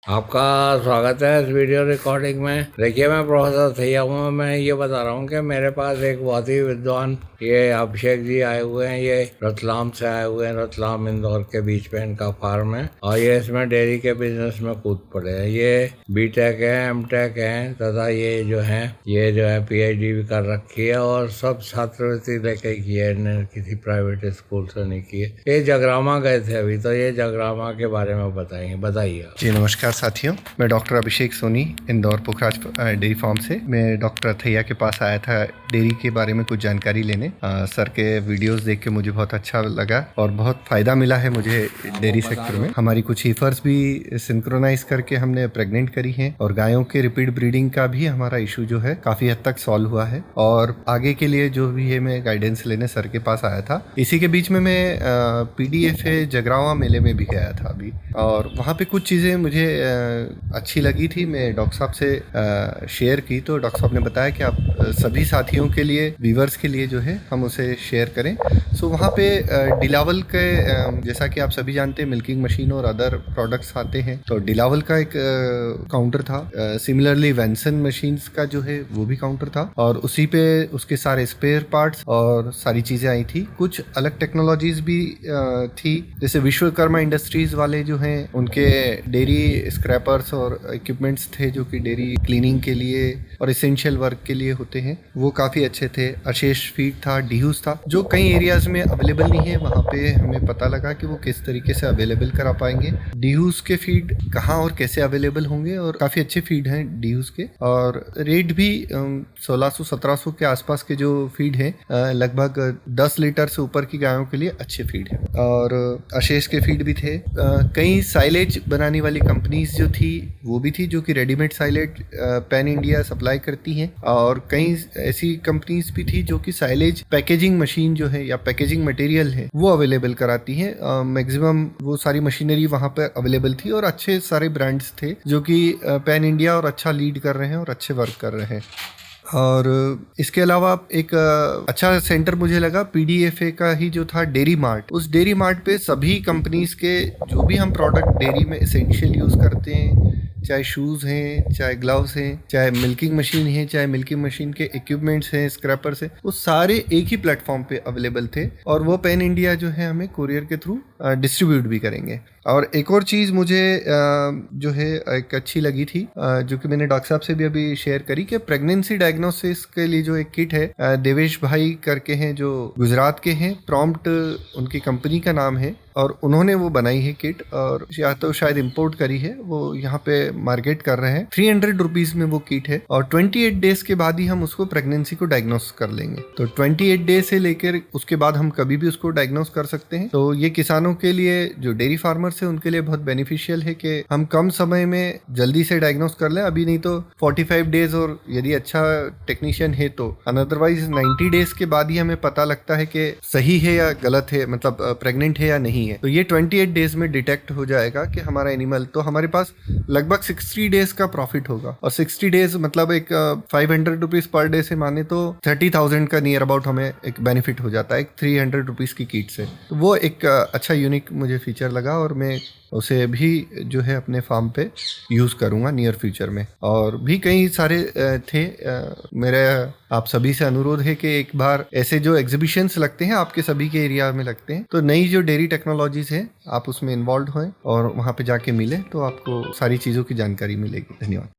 आपका स्वागत है इस वीडियो रिकॉर्डिंग में। देखिए, मैं प्रोफेसर थैया हूँ। मैं ये बता रहा हूँ कि मेरे पास एक बहुत ही विद्वान ये अभिषेक जी आए हुए हैं। ये रतलाम से आए हुए हैं। रतलाम इंदौर के बीच में इनका फार्म है और ये इसमें डेयरी के बिजनेस में कूद पड़े हैं। ये बीटेक है, एमटेक है तथा ये जो है पीएचडी भी कर रखी है और सब छात्रवृत्ति लेके की है। इन्होंने किसी प्राइवेट स्कूल से नहीं की है। ये जगरामा गए थे अभी, तो ये जगरामा के बारे में बताइए। जी नमस्कार साथियों, मैं डॉक्टर अभिषेक सोनी इंदौर पुखराज डेयरी फार्म से। मैं डॉक्टर थैया के पास आया था डेयरी के बारे में कुछ जानकारी लेने। सर के वीडियोस देख के मुझे बहुत अच्छा लगा और बहुत फ़ायदा मिला है मुझे डेयरी सेक्टर में। हमारी कुछ हीफर्स भी सिंक्रोनाइज करके हमने प्रेग्नेंट करी हैं और गायों के रिपीट ब्रीडिंग का भी हमारा इशू जो है काफ़ी हद तक सॉल्व हुआ है। और आगे के लिए जो भी है मैं गाइडेंस लेने सर के पास आया था। इसी के बीच में मैं पीडीएफए जगरावा मेले में भी गया था अभी, और वहाँ पे कुछ चीज़ें मुझे अच्छी लगी थी। मैं डॉक्टर साहब से शेयर की तो डॉक्टर साहब ने बताया कि आप सभी साथियों के लिए, व्यूवर्स के लिए जो है हम उसे शेयर करें। सो वहाँ पे डिलावल के जैसा कि आप सभी जानते हैं मिल्किंग मशीन और अदर प्रोडक्ट्स आते हैं, तो डिलावल का एक काउंटर था। सिमिलरली वेंसन मशीन्स का जो है वो भी काउंटर था और उसी पे उसके सारे स्पेयर पार्ट्स और सारी चीज़ें आई थी। कुछ अलग टेक्नोलॉजीज भी थी, जैसे विश्वकर्मा इंडस्ट्रीज वाले जो हैं उनके डेयरी स्क्रैपर्स और इक्विपमेंट्स थे जो कि डेयरी क्लीनिंग के लिए और इसेंशियल वर्क के लिए होते हैं, वो काफ़ी अच्छे थे। अशेष फीड था, डीहूस था, जो कई एरियाज में अवेलेबल नहीं है। वहाँ पे हमें पता लगा कि वो किस तरीके से अवेलेबल करा पाएंगे। डीहूस के फीड कहाँ और कैसे अवेलेबल होंगे, और काफ़ी अच्छे फीड हैं डीहूस के, और रेट भी 1600-1700 के आसपास के जो फीड है, लगभग 10 लीटर से ऊपर की गायों के लिए अच्छे फीड है। और अशेष के फीड भी थे। कई साइलेज बनाने वाली कंपनीज जो थी वो भी थी, जो कि readymade silage pan India supply करती हैं, और कई ऐसी कंपनीज भी थी जो कि साइलेज पैकेजिंग मशीन जो है या पैकेजिंग मटेरियल है वो अवेलेबल कराती हैं। मैक्सिमम वो सारी मशीनरी वहाँ पर अवेलेबल थी और अच्छे सारे ब्रांड्स थे जो कि पैन इंडिया और अच्छा लीड कर रहे हैं और अच्छे वर्क कर रहे हैं। और इसके अलावा एक अच्छा सेंटर मुझे लगा पीडीएफए का ही जो था, डेयरी मार्ट। उस डेयरी मार्ट पे सभी कंपनीज के जो भी हम प्रोडक्ट डेयरी में एसेंशियल यूज़ करते हैं, चाहे शूज़ हैं, चाहे ग्लव्स हैं, चाहे मिल्किंग मशीन है, चाहे मिल्किंग मशीन के इक्विपमेंट्स हैं, स्क्रैपर्स हैं, वो सारे एक ही प्लेटफॉर्म पे अवेलेबल थे। और वो पैन इंडिया जो है हमें कुरियर के थ्रू डिस्ट्रीब्यूट भी करेंगे। और एक और चीज़ मुझे जो है एक अच्छी लगी थी, जो कि मैंने डॉक्टर साहब से भी अभी शेयर करी, कि प्रेगनेंसी डायग्नोसिस के लिए जो एक किट है, देवेश भाई करके हैं जो गुजरात के हैं, प्रॉम्प्ट उनकी कंपनी का नाम है, और उन्होंने वो बनाई है किट, और या तो शायद इंपोर्ट करी है, वो यहाँ पे मार्केट कर रहे हैं। 300 रुपीज में वो किट है और 28 डेज के बाद ही हम उसको प्रेगनेंसी को डायग्नोस कर लेंगे। तो 28 डेज से लेकर उसके बाद हम कभी भी उसको डायग्नोस कर सकते हैं। तो ये किसानों के लिए, जो डेयरी फार्मर्स है, उनके लिए बहुत बेनिफिशियल है कि हम कम समय में जल्दी से डायग्नोस कर लें। अभी नहीं तो 45 डेज, और यदि अच्छा टेक्नीशियन है तो अदरवाइज 90 डेज के बाद ही हमें पता लगता है कि सही है या गलत है, मतलब प्रेग्नेंट है या नहीं है। तो ये 28 डेज में डिटेक्ट हो जाएगा कि हमारा एनिमल, तो हमारे पास लगभग 60 डेज का प्रॉफिट होगा। और 60 डेज मतलब एक 500 रुपीज पर डे से माने तो 30,000 का नियर अबाउट हमें एक बेनिफिट हो जाता है एक 300 रुपीज की किट से। तो वो एक अच्छा यूनिक मुझे फीचर लगा और मैं उसे भी जो है अपने फार्म पे यूज़ करूँगा नियर फ्यूचर में। और भी कई सारे थे। मेरा आप सभी से अनुरोध है कि एक बार ऐसे जो एग्जीबिशंस लगते हैं, आपके सभी के एरिया में लगते हैं, तो नई जो डेयरी टेक्नोलॉजीज है आप उसमें इन्वॉल्व हों और वहाँ पे जाके मिलें, तो आपको सारी चीज़ों की जानकारी मिलेगी। धन्यवाद।